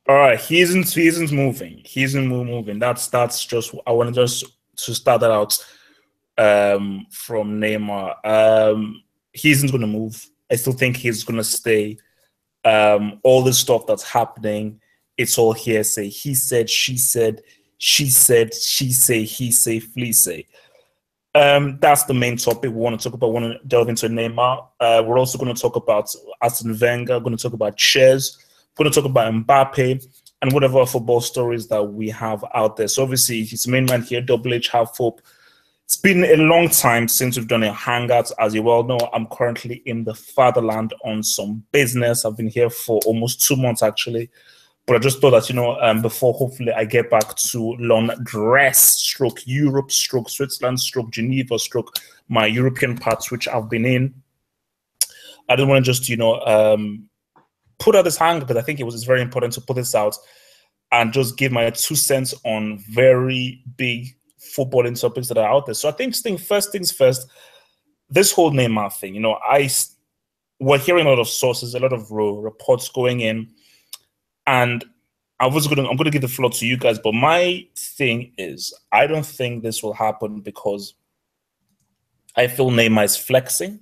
All right, he isn't moving. He isn't moving. That's just I want to start that out from Neymar. He isn't going to move. I still think he's going to stay. All this stuff that's happening, it's all hearsay. He said, she said, she said, she say, he say, flea say. That's the main topic we want to talk about. We want to delve into Neymar. We're also going to talk about Arsene Wenger. We're going to talk about Ches. We're going to talk about Mbappe and whatever football stories that we have out there. So obviously, his main man here, Double H, Half Hope. It's been a long time since we've done a hangout. As you well know, I'm currently in the fatherland on some business. I've been here for almost 2 months, actually. But I just thought that, before hopefully I get back to Londres, stroke Europe, stroke Switzerland, stroke Geneva, stroke my European parts, which I've been in. I don't want to just, put out this hang because I think it's very important to put this out and just give my 2 cents on very big footballing topics that are out there. So I think first things first, this whole Neymar thing, we're hearing a lot of sources, a lot of reports going in. And I'm going to give the floor to you guys, but my thing is, I don't think this will happen because I feel Neymar is flexing.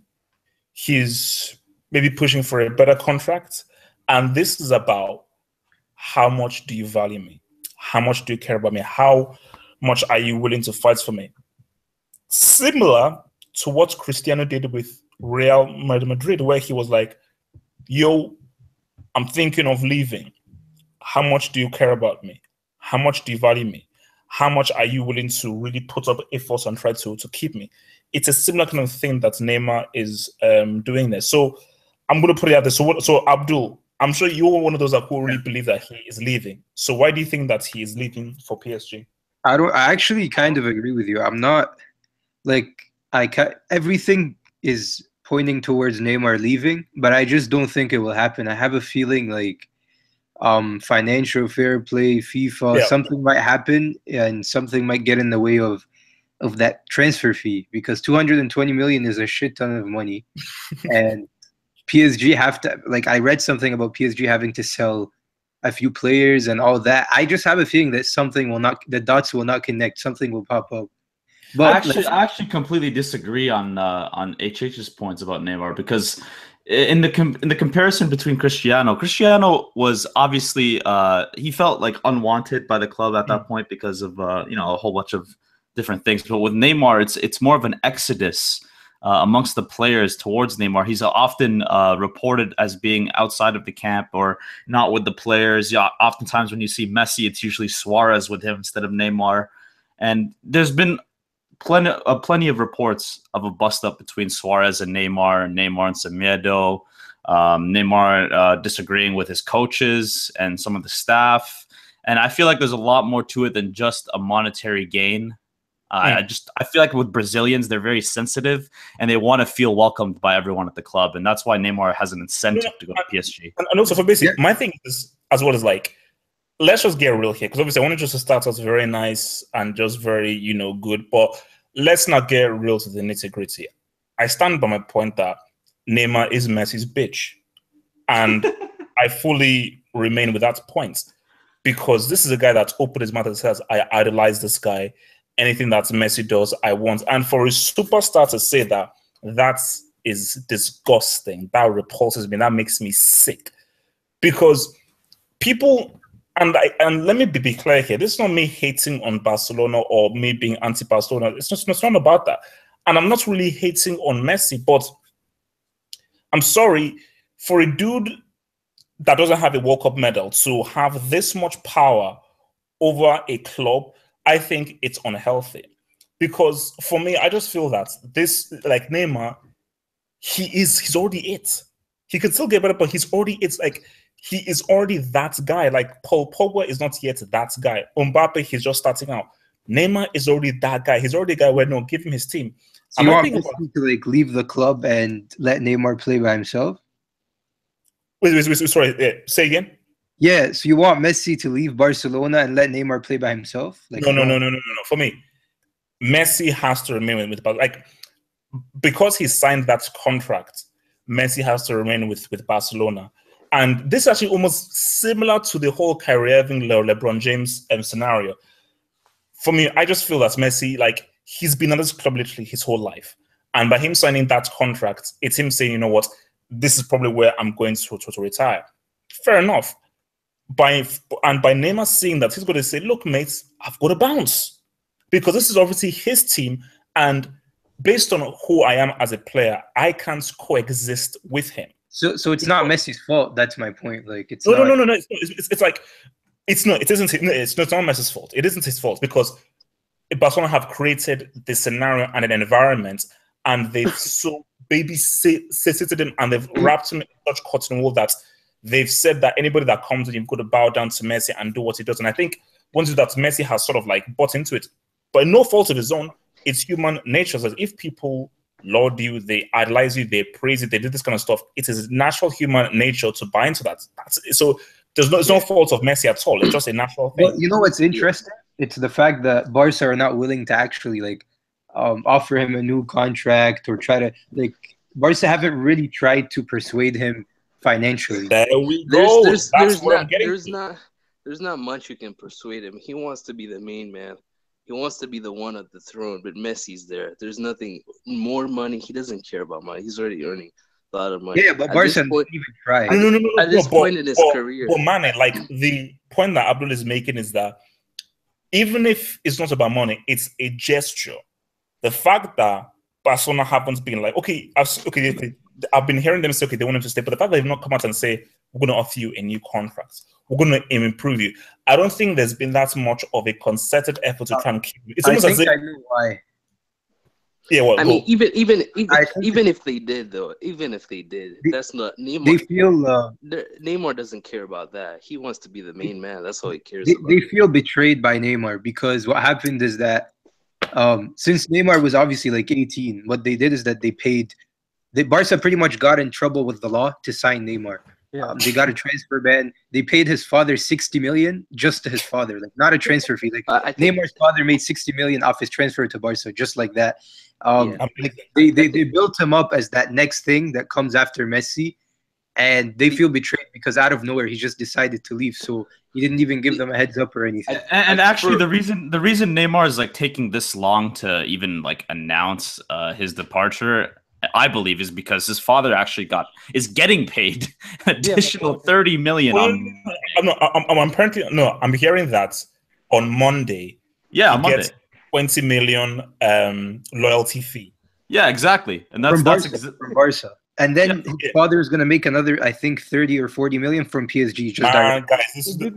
He's maybe pushing for a better contract. And this is about how much do you value me? How much do you care about me? How much are you willing to fight for me? Similar to what Cristiano did with Real Madrid, where he was like, yo, I'm thinking of leaving. How much do you care about me? How much do you value me? How much are you willing to really put up efforts and try to keep me? It's a similar kind of thing that Neymar is doing there. So I'm going to put it out there. So Abdul, I'm sure you're one of those who really believe that he is leaving. So why do you think that he is leaving for PSG? I actually kind of agree with you. I'm not everything is pointing towards Neymar leaving, but I just don't think it will happen. I have a feeling like financial fair play, FIFA, something might happen and something might get in the way of that transfer fee, because 220 million is a shit ton of money. And PSG have to, I read something about PSG having to sell a few players and all that. I just have a feeling that the dots will not connect. Something will pop up. But I actually completely disagree on HH's points about Neymar, because in the comparison between Cristiano was obviously he felt like unwanted by the club at that point because of a whole bunch of different things. But with Neymar, it's more of an exodus amongst the players towards Neymar. He's often reported as being outside of the camp or not with the players. Oftentimes when you see Messi, it's usually Suarez with him instead of Neymar. And there's been plenty of reports of a bust-up between Suarez and Neymar and Semedo. Neymar disagreeing with his coaches and some of the staff. And I feel like there's a lot more to it than just a monetary gain. I feel like with Brazilians, they're very sensitive and they want to feel welcomed by everyone at the club. And that's why Neymar has an incentive to go to PSG. And also, for basically, my thing is, as well as let's just get real here. Because obviously, I wanted just to start as very nice and just very, good. But let's not get real to the nitty-gritty. I stand by my point that Neymar is Messi's bitch. And I fully remain with that point. Because this is a guy that's opened his mouth and says, I idolize this guy. Anything that Messi does, I want. And for a superstar to say that is disgusting. That repulses me. That makes me sick. Because people, and let me be clear here, this is not me hating on Barcelona or me being anti-Barcelona. It's not about that. And I'm not really hating on Messi, but I'm sorry, for a dude that doesn't have a World Cup medal to have this much power over a club, I think it's unhealthy. Because for me, I just feel that this, Neymar, he's already it. He can still get better, but he's already, he is already that guy. Paul Pogba is not yet that guy. Mbappe, he's just starting out. Neymar is already that guy. He's already the guy where, no, give him his team. So you want Messi to leave the club and let Neymar play by himself? Wait, sorry, say again? Yeah, so you want Messi to leave Barcelona and let Neymar play by himself? No. For me, Messi has to remain with because he signed that contract, Messi has to remain with Barcelona. And this is actually almost similar to the whole Kyrie Irving, LeBron James scenario. For me, I just feel that Messi, like, he's been at this club literally his whole life. And by him signing that contract, it's him saying, you know what, this is probably where I'm going to retire. Fair enough. By Neymar seeing that, he's going to say, look, mates, I've got to bounce. Because this is obviously his team. And based on who I am as a player, I can't coexist with him. So it's not Messi's fault. That's my point. Like, it's no. It's like, it's not Messi's fault. It isn't his fault because Barcelona have created the scenario and an environment, and they've so babysitted him, and they've wrapped him in such cotton wool that they've said that anybody that comes in, you've got to bow down to Messi and do what he does. And I think once that Messi has sort of like bought into it, but no fault of his own. It's human nature. So if people laud you, they idolize you, they praise you, they do this kind of stuff, it is natural human nature to buy into that. So there's no fault of Messi at all. It's just a natural thing. Well, you know what's interesting? It's the fact that Barca are not willing to actually like offer him a new contract or try to like. Barca haven't really tried to persuade him financially. There we go. There's not much you can persuade him. He wants to be the main man. He wants to be the one at the throne, but Messi's there. There's nothing more money. He doesn't care about money. He's already earning a lot of money. Yeah, but Barca didn't even try. No. At this point in his career. But man, like the point that Abdul is making is that even if it's not about money, it's a gesture. The fact that Barcelona haven't been like, okay, I've been hearing them say, okay, they want him to stay, but the fact that they've not come out and say, we're going to offer you a new contract, we're going to improve you. I don't think there's been that much of a concerted effort to try and keep you. It's almost as if I know why. Yeah, well, I mean, even if they did, though, that's not Neymar. They feel Neymar doesn't care about that. He wants to be the main man. That's all he cares about. They feel betrayed by Neymar because what happened is that since Neymar was obviously like 18, what they did is that Barca pretty much got in trouble with the law to sign Neymar. Yeah. They got a transfer ban. They paid his father 60 million just to his father, like not a transfer fee. Like Neymar's father made 60 million off his transfer to Barca, just like that. They built him up as that next thing that comes after Messi, and they feel betrayed because out of nowhere he just decided to leave. So he didn't even give them a heads up or anything. And actually, the reason Neymar is like taking this long to even like announce his departure, I believe, is because his father actually is getting paid an additional 30 million. I'm hearing that on Monday. Yeah, on Monday. 20 million loyalty fee. Yeah, exactly. And that's from Barca. And then his father is going to make another, I think, 30 or 40 million from PSG. Guys,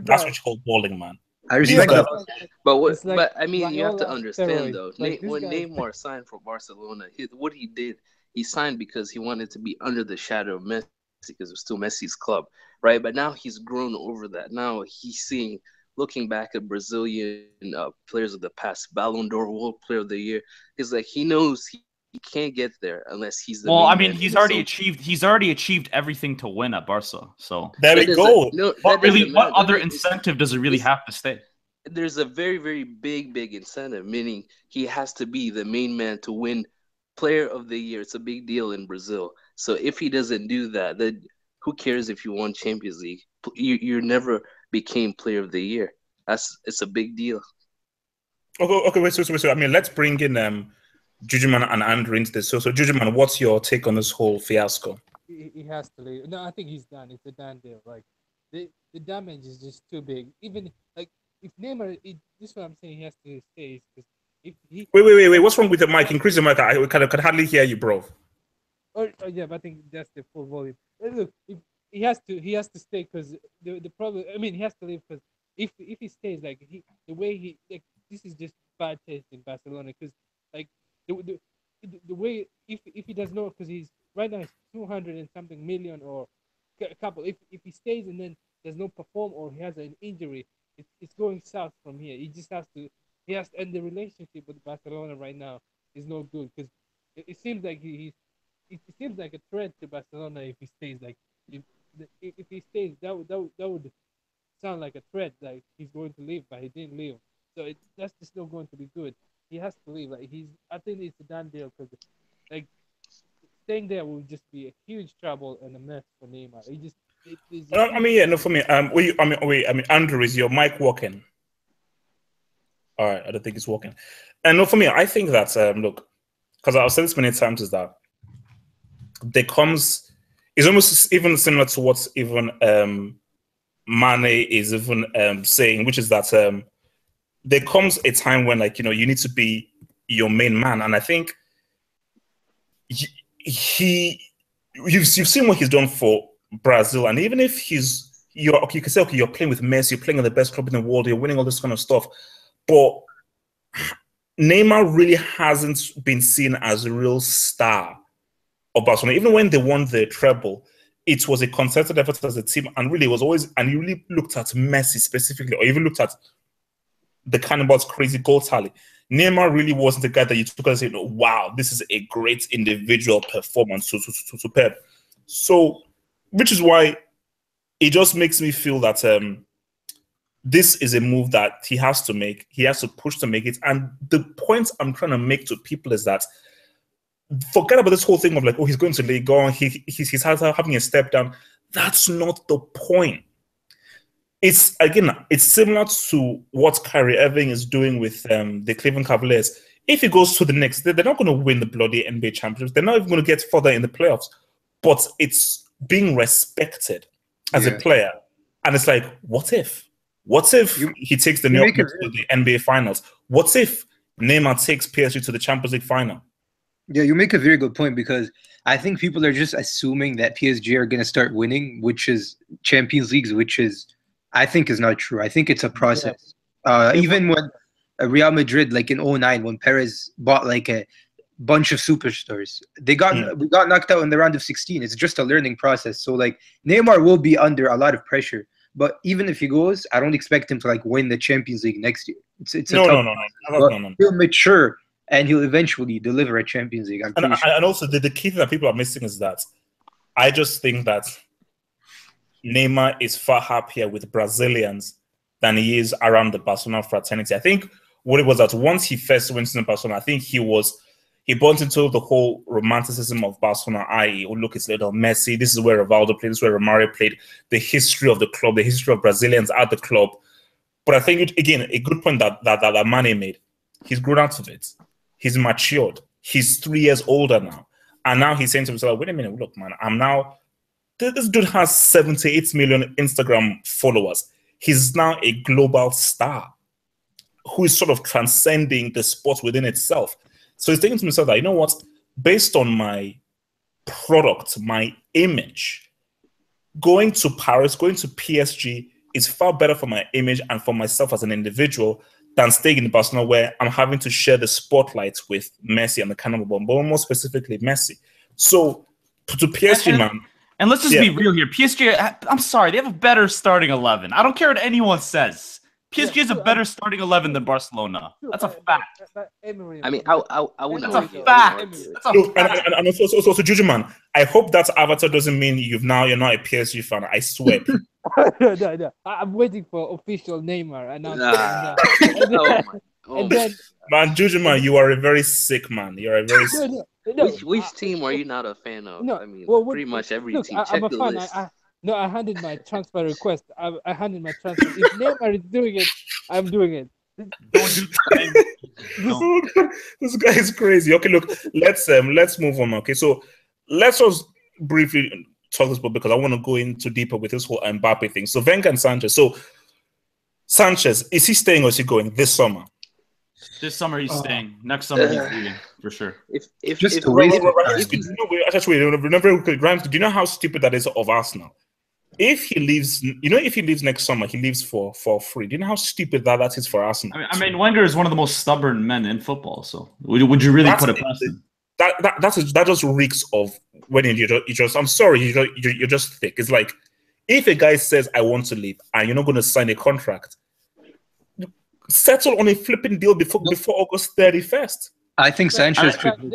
that's what you call balling, man. I respect that. But I mean, you have to understand, though. When Neymar signed for Barcelona, what he did, he signed because he wanted to be under the shadow of Messi because it was still Messi's club, right? But now he's grown over that. Now he's looking back at Brazilian players of the past, Ballon d'Or, World Player of the Year. He's like, he knows he can't get there unless he's the. Well, I mean, he's already achieved everything to win at Barca. So there we go. What other incentive does it really have to stay? There's a very, very big incentive, meaning he has to be the main man to win Player of the Year. It's a big deal in Brazil. So if he doesn't do that, then who cares if you won Champions League? You never became Player of the Year. It's a big deal. Okay, wait. So I mean, let's bring in Jujuman and Andrew into this. So Jujuman, what's your take on this whole fiasco? He has to leave. No, I think he's done. It's a done deal. Like the damage is just too big. Even like if Neymar, this is what I'm saying. He has to stay. Wait! What's wrong with the mic? Increase the mic. I can hardly hear you, bro. Oh yeah, but I think that's the full volume. Look, if he has to stay because the problem. I mean, he has to leave because if he stays, like the way he like, this is just bad taste in Barcelona because like the way if he does not, because he's right now 200 and something million or a couple. If he stays and then does not perform or he has an injury, it's going south from here. He just has to. And the relationship with Barcelona right now is not good because it seems like it seems like a threat to Barcelona if he stays. Like if he stays, that would sound like a threat. Like he's going to leave, but he didn't leave, so that's just not going to be good. He has to leave. Like I think it's a done deal because like staying there will just be a huge trouble and a mess for Neymar. I mean, yeah, no, for me, Andrew, is your mic working? All right, I don't think it's working. And no, for me, I think that look, because I've said this many times, is that there comes, it's almost even similar to what even Mane is even saying, which is that there comes a time when, like, you need to be your main man, and I think you've seen what he's done for Brazil, and even if you can say, okay, you're playing with Messi, you're playing in the best club in the world, you're winning all this kind of stuff, but Neymar really hasn't been seen as a real star of Barcelona. Even when they won the treble, it was a concerted effort as a team, and really it was always, and you really looked at Messi specifically, or even looked at the Cannibals' crazy goal tally. Neymar really wasn't the guy that you took and said, wow, this is a great individual performance, so superb. So, which is why it just makes me feel that this is a move that he has to make. He has to push to make it. And the point I'm trying to make to people is that forget about this whole thing of like, oh, he's going to Ligue 1, he's having a step down. That's not the point. It's similar to what Kyrie Irving is doing with the Cleveland Cavaliers. If he goes to the Knicks, they're not going to win the bloody NBA championships. They're not even going to get further in the playoffs. But it's being respected as a player. And it's like, what if? What if he takes the New York Knicks to the NBA Finals? What if Neymar takes PSG to the Champions League final? Yeah, you make a very good point, because I think people are just assuming that PSG are going to start winning, which is Champions Leagues, which is, I think, is not true. I think it's a process. Even when Real Madrid, like in 2009, when Perez bought like a bunch of superstars, we got knocked out in the round of 16. It's just a learning process. So like Neymar will be under a lot of pressure, but even if he goes, I don't expect him to like win the Champions League next year. No. He'll mature and he'll eventually deliver a Champions League. And also the key thing that people are missing is that I just think that Neymar is far happier with Brazilians than he is around the Barcelona fraternity. I think what it was that once he first went to Barcelona, I think he bought into the whole romanticism of Barcelona, i.e., oh, look, it's little Messi, this is where Rivaldo played, this is where Romario played, the history of the club, the history of Brazilians at the club. But I think, again, a good point that Mane made, he's grown out of it. He's matured. He's 3 years older now. And now he's saying to himself, wait a minute, look, man, this dude has 78 million Instagram followers. He's now a global star who is sort of transcending the sport within itself. So he's thinking to himself that, you know what, based on my product, my image, going to Paris, going to PSG is far better for my image and for myself as an individual than staying in Barcelona, where I'm having to share the spotlight with Messi and the Cannibal, but more specifically Messi. So to PSG, man. And let's just be real here. PSG, I'm sorry, they have a better starting 11. I don't care what anyone says. PSG is a better starting 11 than Barcelona. That's a fact. I mean, I wouldn't. That's a fact. And also, Juju, man, I hope that avatar doesn't mean you're not a PSG fan. I swear. No. I'm waiting for official Neymar announcement. And then, man, Juju, man, you are a very sick man. You're a very sick. Which team are you not a fan of? No, I mean, pretty much every team. I'm a fan. I handed my transfer request. I handed my transfer. If Neymar is doing it, I'm doing it. Don't do that. This guy is crazy. Okay, look, let's move on. Okay, so let's just briefly talk this, because I want to go into deeper with this whole Mbappe thing. So Wenger and Sanchez. So Sanchez, is he staying or is he going this summer? This summer he's staying. Next summer he's leaving for sure. Grimes, do you know how stupid that is of Arsenal? If he leaves, next summer, he leaves for free. Do you know how stupid that is for Arsenal? I mean, Wenger is one of the most stubborn men in football. So would you really put it past him? That just reeks of when you just. I'm sorry, you're just thick. It's like if a guy says I want to leave and you're not going to sign a contract, settle on a flipping deal before August 31st. I think Sanchez should.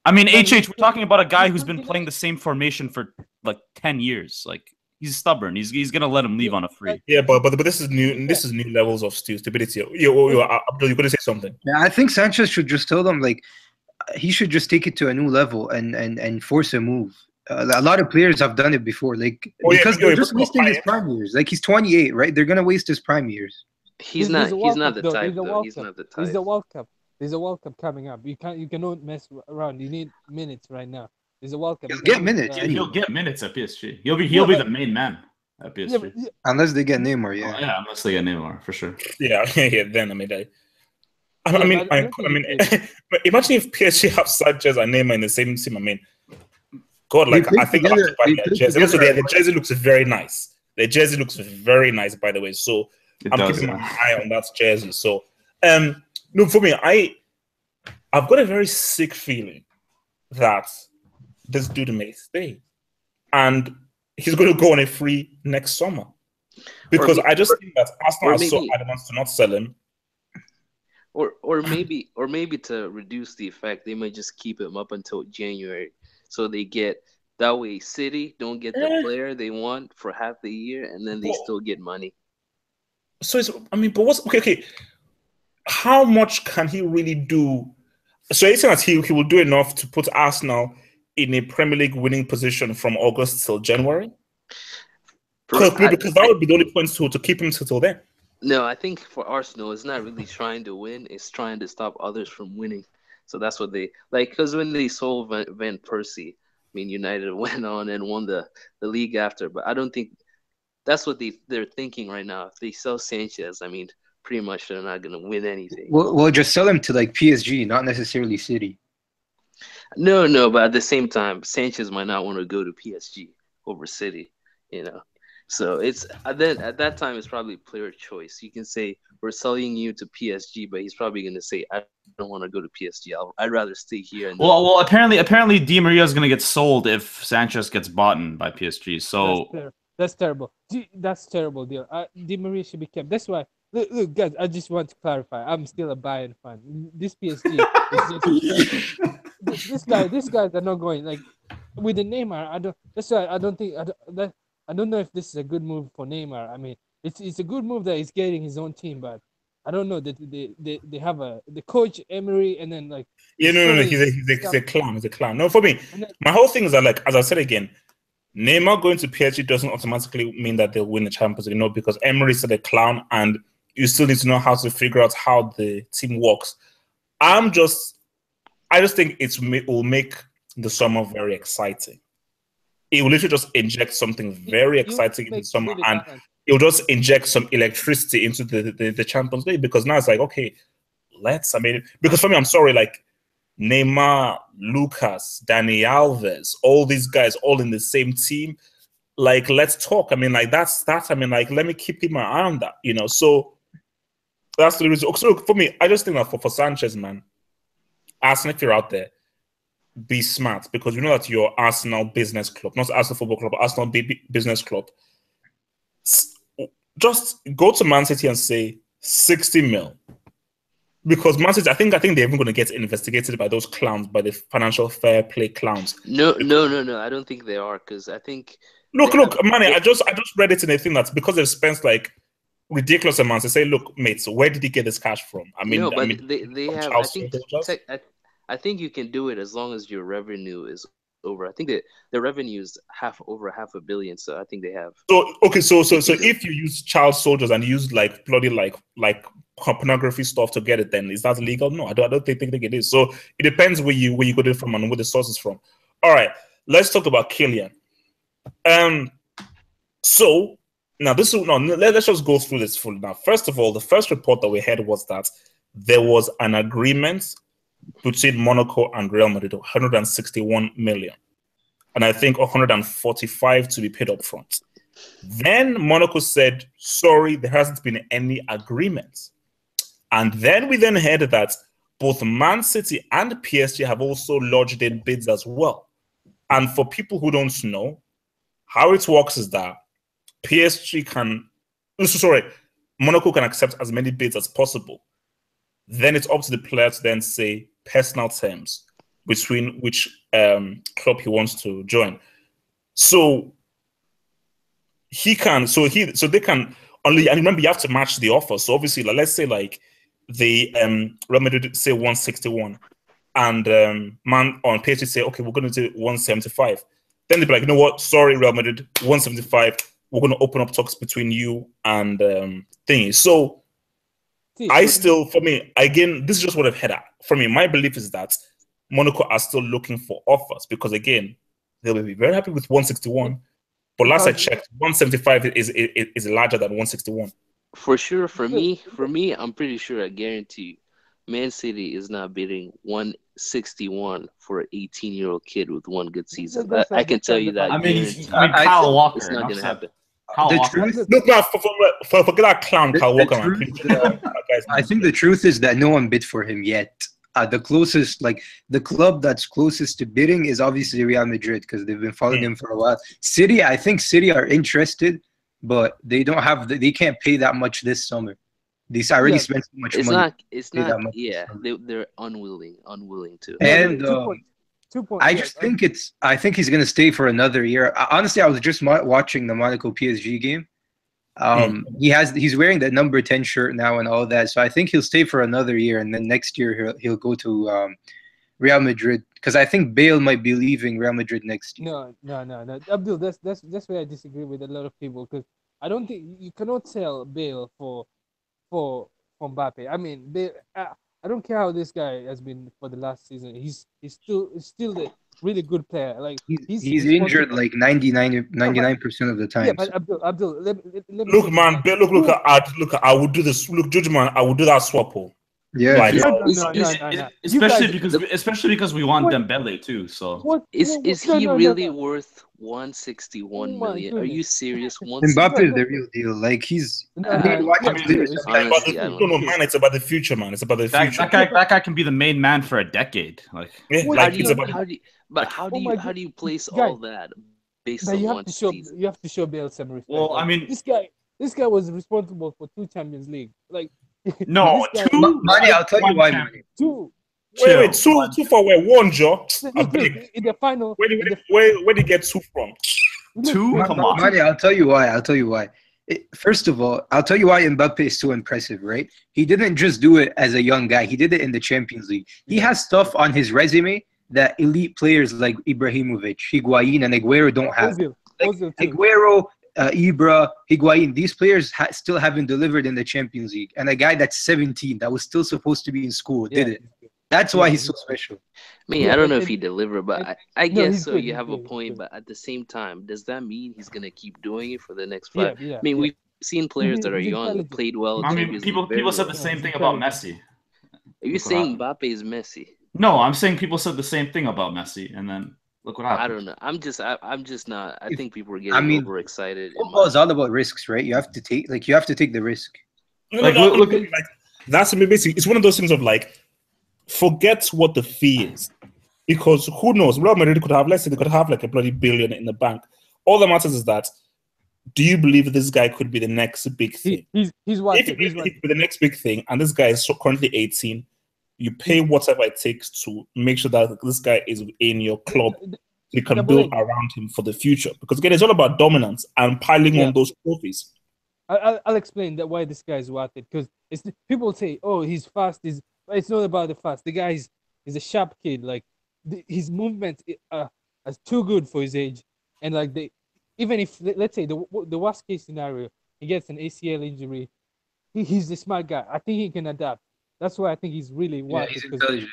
I mean, HH, we're talking about a guy who's been playing the same formation for like 10 years. Like, he's stubborn. He's gonna let him leave on a free. Yeah, but this is new. This is new levels of stupidity. Abdul, you're gonna say something. Yeah, I think Sanchez should just tell them, like, he should just take it to a new level and force a move. A lot of players have done it before, like because they're just wasting his prime years. Like he's 28, right? They're gonna waste his prime years. He's not the type. He's not the type. There's a World Cup. There's a World Cup coming up. You cannot mess around. You need minutes right now. There's a World Cup. He'll get minutes. He'll get minutes at PSG. He'll be the main man at PSG. Unless they get Neymar, yeah. Yeah, unless they get Neymar, for sure. Yeah. Then I mean, imagine if PSG have Sanchez and Neymar in the same team. I mean, God, like I think I'll have to buy their jersey. Also, the jersey looks very nice. The jersey looks very nice, by the way. So I'm keeping my eye on that jersey. So, no, for me, I've got a very sick feeling that this dude may stay, and he's going to go on a free next summer because I just think that Arsenal are so adamant to not sell him. Or maybe to reduce the effect, they might just keep him up until January, so they get that way. City don't get the player they want for half the year, and then they still get money. So but what's okay? How much can he really do? So you're saying that he will do enough to put Arsenal in a Premier League winning position from August till January? Because that would be the only point to keep him till then. No, I think for Arsenal, it's not really trying to win. It's trying to stop others from winning. So that's what they like. Because when they sold Van Persie, I mean, United went on and won the league after. But I don't think that's what they're thinking right now. If they sell Sanchez, I mean, pretty much they're not going to win anything. Well, just sell him to like PSG, not necessarily City. No, but at the same time, Sanchez might not want to go to PSG over City, you know. So it's then at that time it's probably player choice. You can say we're selling you to PSG, but he's probably going to say I don't want to go to PSG. I'd rather stay here. And well, apparently Di Maria is going to get sold if Sanchez gets bought by PSG. So that's terrible. That's terrible deal. Di Maria should be kept. That's why. Look, guys. I just want to clarify. I'm still a Bayern fan. This PSG is just these guys are not going like with the Neymar. That's why I don't think I don't know if this is a good move for Neymar. I mean, it's a good move that he's getting his own team, but I don't know that they have the coach Emery and then like he's a clown. He's a clown. No, for me, my whole thing is that like as I said again, Neymar going to PSG doesn't automatically mean that they'll win the Champions League. No, because Emery said a clown, and you still need to know how to figure out how the team works. I just think it will make the summer very exciting. It will literally just inject something very exciting in the summer, and it will just inject some electricity into the Champions League, because now it's like, okay, because for me, I'm sorry, like Neymar, Lucas, Dani Alves, all these guys all in the same team, like let's talk. I mean, like that's I mean, like let me keep my eye on that, you know. So that's the reason. So for me, I just think that for Sanchez, man, Arsenal, if you're out there, be smart, because you know that your Arsenal business club, not Arsenal Football Club, Arsenal business club, just go to Man City and say 60 mil. Because Man City, I think they're even going to get investigated by those clowns, by the financial fair play clowns. No. I don't think they are, because I think. Look, Manny, I just read it in a thing that's because they've spent like ridiculous amounts. They say, look, mates, where did he get this cash from? They have. I think you can do it as long as your revenue is over. I think that the revenue is over $500 million, so I think they have. So if you use child soldiers and use like bloody like pornography stuff to get it, then is that illegal? No, I don't think it is. So it depends where you got it from and where the source is from. All right, let's talk about Kylian. So now let's just go through this fully. Now, first of all, the first report that we had was that there was an agreement between Monaco and Real Madrid, 161 million, and I think 145 to be paid up front. Then Monaco said, sorry, there hasn't been any agreement. And then we then heard that both Man City and PSG have also lodged in bids as well. And for people who don't know, how it works is that Monaco can accept as many bids as possible. Then it's up to the player to then say personal terms between which club he wants to join. So they can only, and remember you have to match the offer. So obviously, like, let's say like the Real Madrid say 161, and man on PSG say, okay, we're going to do 175. then they'd be like, you know what? Sorry, Real Madrid, 175. We're going to open up talks between you and thingy. So I still, for me, again, this is just what I've heard at. For me, my belief is that Monaco are still looking for offers because, again, they'll be very happy with 161. But last I checked, 175 is larger than 161. For sure, for me, I'm pretty sure, I guarantee you, Man City is not bidding 161 for an 18-year-old kid with one good season. I can tell you that. I mean, Kyle Walker. It's not going to happen. Forget that clown, Kyle Walker. I think the truth is that no one bid for him yet. The closest, like the club that's closest to bidding is obviously Real Madrid because they've been following him for a while. City, I think City are interested, but they don't have, they can't pay that much this summer. They already spent so much money. It's not. Yeah, they're unwilling to. And 2 points. I think he's gonna stay for another year. Honestly, I was just watching the Monaco PSG game. He's wearing the number 10 shirt now and all that, so I think he'll stay for another year, and then next year he'll go to Real Madrid because I think Bale might be leaving Real Madrid next year. No. Abdul, that's where I disagree with a lot of people because I don't think you cannot sell Bale for Mbappe. I mean, Bale, I don't care how this guy has been for the last season. He's still the really good player. Like he's injured like 99% of the time. Yeah, but Abdul, let me look, man, look, I would do this. Look, Judge, man, I would do that swap. Yeah, like, no. Especially because we want Dembele too. So is he really worth 161 million? Are you serious? Mbappe is the real deal. Like he's. Man, it's about the future, man. It's about the future. That guy can be the main man for a decade. Like, how do you place all that based on one season? You have to show Bale some respect. Well, I mean, this guy was responsible for 2 Champions League. Like. No, 2. Money, I'll tell you why. Money. 2. Wait, 2 for where? 1, Joe. In the final. Where did you get 2 from? 2? Come on. Money, I'll tell you why. First of all, I'll tell you why Mbappe is so impressive, right? He didn't just do it as a young guy. He did it in the Champions League. He has stuff on his resume that elite players like Ibrahimovic, Higuain, and Aguero don't have. Aguero, Ibra, Higuain, these players still haven't delivered in the Champions League. And a guy that's 17, that was still supposed to be in school, did it. That's why he's so special. I don't know if he delivered, but I guess so. You have a point, but at the same time, does that mean he's going to keep doing it for the next 5? We've seen players that are young, played well. People said the same thing about Messi. Are you saying Mbappe is Messi? No, I'm saying people said the same thing about Messi, and then look what happened. I don't know. I'm just not. I think people are getting overexcited. Football is all about risks, right? You have to take the risk. Look, that's basically. It's one of those things of like, forget what the fee is, because who knows? Real Madrid could have, let's say, they could have like a bloody billion in the bank. All that matters is that, do you believe this guy could be the next big thing? He's If he could be the next big thing, and this guy is currently 18. You pay whatever it takes to make sure that this guy is in your club. You can build around him for the future. Because again, it's all about dominance and piling on those trophies. I'll explain that why this guy is worth it. Because people say, "Oh, he's fast." It's not about the fast. The guy is a sharp kid. Like his movement is too good for his age. And like even if, let's say, the worst case scenario, he gets an ACL injury, he's a smart guy. I think he can adapt. That's why I think he's really worth it, because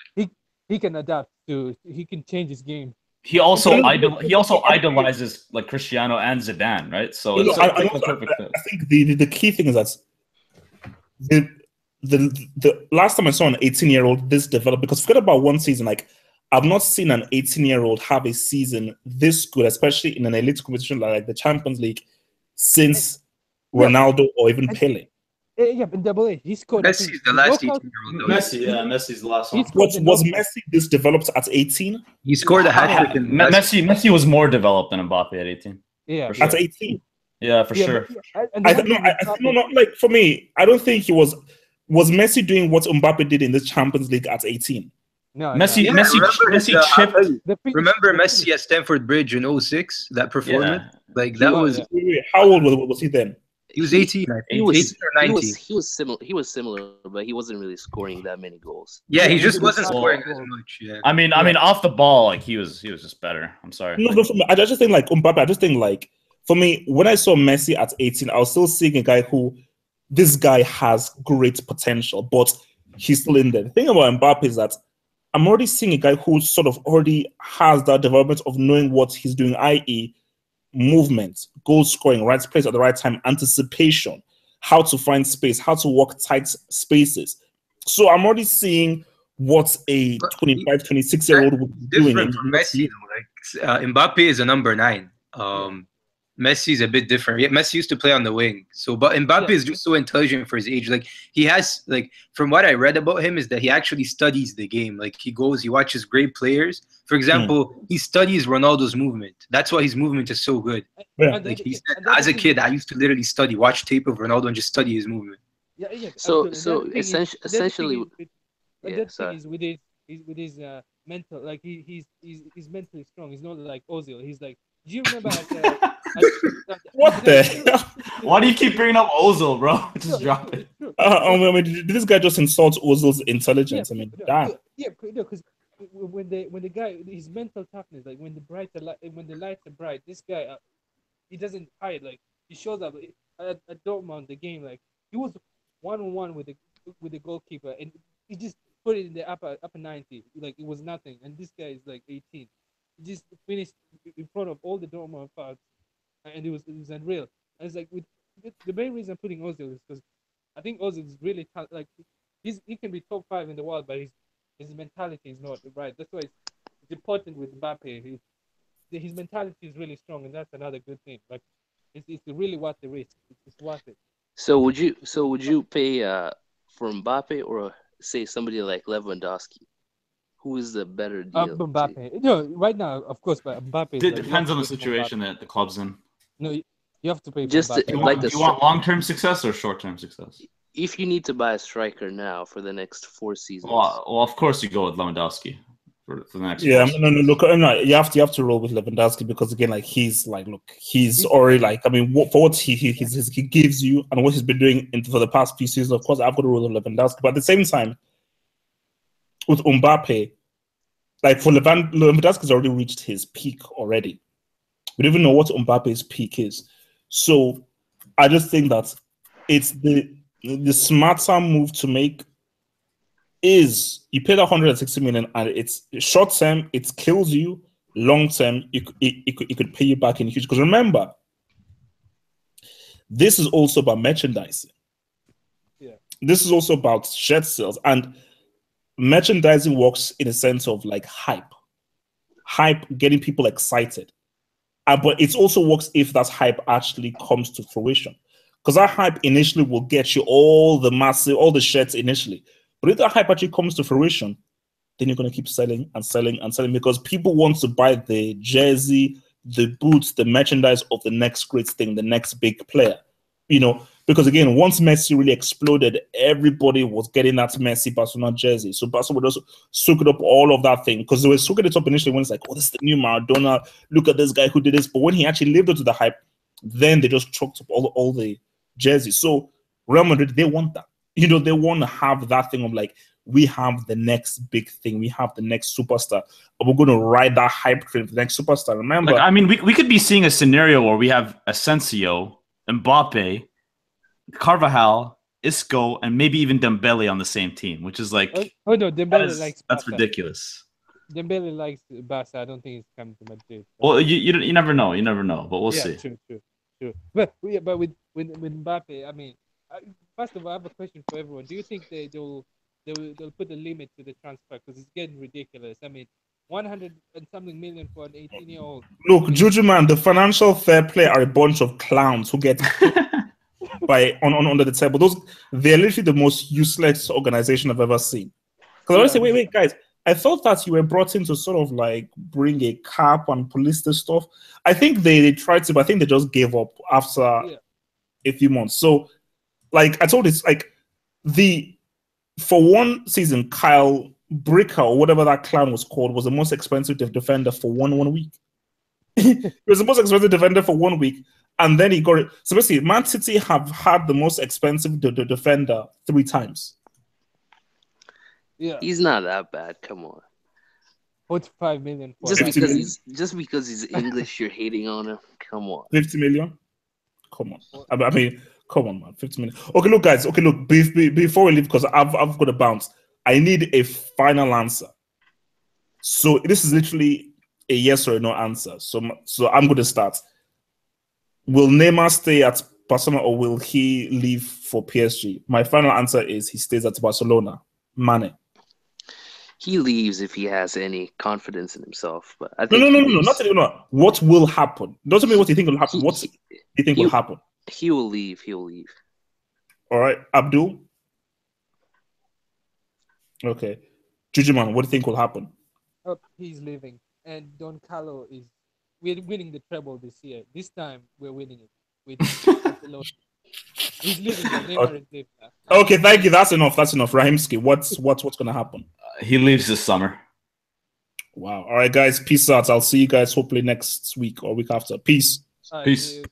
he can adapt he can change his game. He also idolizes like Cristiano and Zidane, right? So it's a perfect fit. I think the key thing is that the last time I saw an 18-year-old this develop, because forget about one season, like I've not seen an 18-year-old have a season this good, especially in an elite competition like the Champions League, since Ronaldo or even Pele. Yeah, but Double A, he scored. Messi's the last 18-year-old. Messi's the last one. Was Messi this developed at 18? He scored a hat trick. Messi was more developed than Mbappe at 18. Yeah, at 18. Yeah, for sure. Like for me, I don't think he was. Was Messi doing what Mbappe did in the Champions League at 18? No, Messi chipped. Remember Messi at Stamford Bridge in 2006? That performance, that was. How old was he then? He was 18, I think. He was 18 or 19. He was similar, but he wasn't really scoring that many goals. Yeah, he just wasn't scoring as much. Yeah. I mean, off the ball, like he was just better. I'm sorry. No, for me, I just think like Mbappe. I just think like for me, when I saw Messi at 18, I was still seeing a guy who, this guy has great potential, but he's still in there. The thing about Mbappe is that I'm already seeing a guy who sort of already has that development of knowing what he's doing, i.e., movement, goal scoring, right place at the right time, anticipation, how to find space, how to walk tight spaces. So I'm already seeing what a 25, 26-year-old would be doing. Different from Messi, though. Like Mbappe is a number 9. Messi's a bit different. Yeah, Messi used to play on the wing. So, but Mbappe is just so intelligent for his age. Like he has, like from what I read about him, is that he actually studies the game. Like he watches great players. For example, he studies Ronaldo's movement. That's why his movement is so good. Yeah. Like he said, as a kid, I used to literally watch tape of Ronaldo and just study his movement. So essentially, the thing is with his mental, like he's mentally strong. He's not like Ozil. He's like, do you remember? What the? Why do you keep bringing up Ozil, bro? Just drop it. I mean, did this guy just insult Ozil's intelligence? I mean, damn. Yeah, because when the guy, his mental toughness, like when the lights are bright, this guy, he doesn't hide. Like he shows up at Dortmund, the game, like he was 1-on-1 with the goalkeeper, and he just put it in the upper 90, like it was nothing. And this guy is like 18. He just finished in front of all the Dortmund fans, and it was unreal. And it's like the main reason I'm putting Ozil is because I think Ozil is really like he can be top 5 in the world, but his mentality is not right. That's why it's important with Mbappe. His mentality is really strong, and that's another good thing. Like it's really worth the risk. It's worth it. So would you pay for Mbappe or say somebody like Lewandowski? Who is the better deal? Mbappe. No, right now, of course, but Mbappe. It depends on the situation that the club's in. No, you have to pay. Just for do you want long-term success or short-term success? If you need to buy a striker now for the next 4 seasons, well, of course you go with Lewandowski for the next. Yeah, no. Look, no, you have to roll with Lewandowski because again, like he's already like, I mean, for what he gives you and what he's been doing for the past few seasons. Of course, I've got to roll with Lewandowski, but at the same time, with Mbappe, like for Lewandowski's already reached his peak already. We don't even know what Mbappe's peak is. So I just think that it's the smarter move to make is you pay that 160 million and it's short term, it kills you. Long term, it could pay you back in huge. Because remember, this is also about merchandising. Yeah. This is also about shirt sales. And merchandising works in a sense of like hype, getting people excited. But it also works if that hype actually comes to fruition. Because that hype initially will get you all the shirts initially. But if that hype actually comes to fruition, then you're going to keep selling and selling and selling because people want to buy the jersey, the boots, the merchandise of the next great thing, the next big player. You know, because again, once Messi really exploded, everybody was getting that Messi Barcelona jersey. So Barcelona would also soak it up all of that thing because they were soaking it up initially when it's like, oh, this is the new Maradona. Look at this guy who did this. But when he actually lived up to the hype, then they just chalked up all the jerseys. So Real Madrid, they want that. You know, they want to have that thing of like, we have the next big thing. We have the next superstar. And we're going to ride that hype train for the next superstar. Remember? Like, I mean, we could be seeing a scenario where we have Asensio, Mbappe, Carvajal, Isco, and maybe even Dembele on the same team, which is like, oh no, Dembele likes that's Barca. ridiculous. Dembele likes Barca. I don't think he's coming to Madrid. Well, you never know. You never know, but we'll see. True. But with Mbappe, I mean, first of all, I have a question for everyone. Do you think they'll put a limit to the transfer because it's getting ridiculous? I mean, 100 and something million for an 18-year-old. Look, Juju man, the financial fair play are a bunch of clowns who get under the table. They're literally the most useless organization I've ever seen. Because I always say, wait, guys, I thought that you were brought in to sort of like bring a cap and police this stuff. I think they tried to, but I think they just gave up after a few months. So, like I told you, like for one season, Kyle Bricker or whatever that clown was called was the most expensive defender for one week. He was the most expensive defender for 1 week, and then he got it. So basically, Man City have had the most expensive defender 3 times. Yeah, he's not that bad. Come on. 45 million. For Just because he's English, you're hating on him. Come on. 50 million. Come on. I mean, come on, man. 50 million. Okay, look, guys. Okay, look. Before we leave, because I've got to bounce. I need a final answer. So this is literally a yes or a no answer. So I'm going to start. Will Neymar stay at Barcelona or will he leave for PSG? My final answer is he stays at Barcelona. Mane. He leaves if he has any confidence in himself. But I think no. What will happen? Doesn't mean what you think will happen. What you think will happen? He will leave. He will leave. All right, Abdul. Okay, Jujuman, what do you think will happen? Oh, he's leaving, and Don Carlo we're winning the treble this year. This time we're winning it with Barcelona. He's leaving. Neymar is leaving. Okay, thank you. That's enough. Rahimski, what's gonna happen? He leaves this summer. Wow. All right, guys. Peace out. I'll see you guys hopefully next week or week after. Peace. Peace.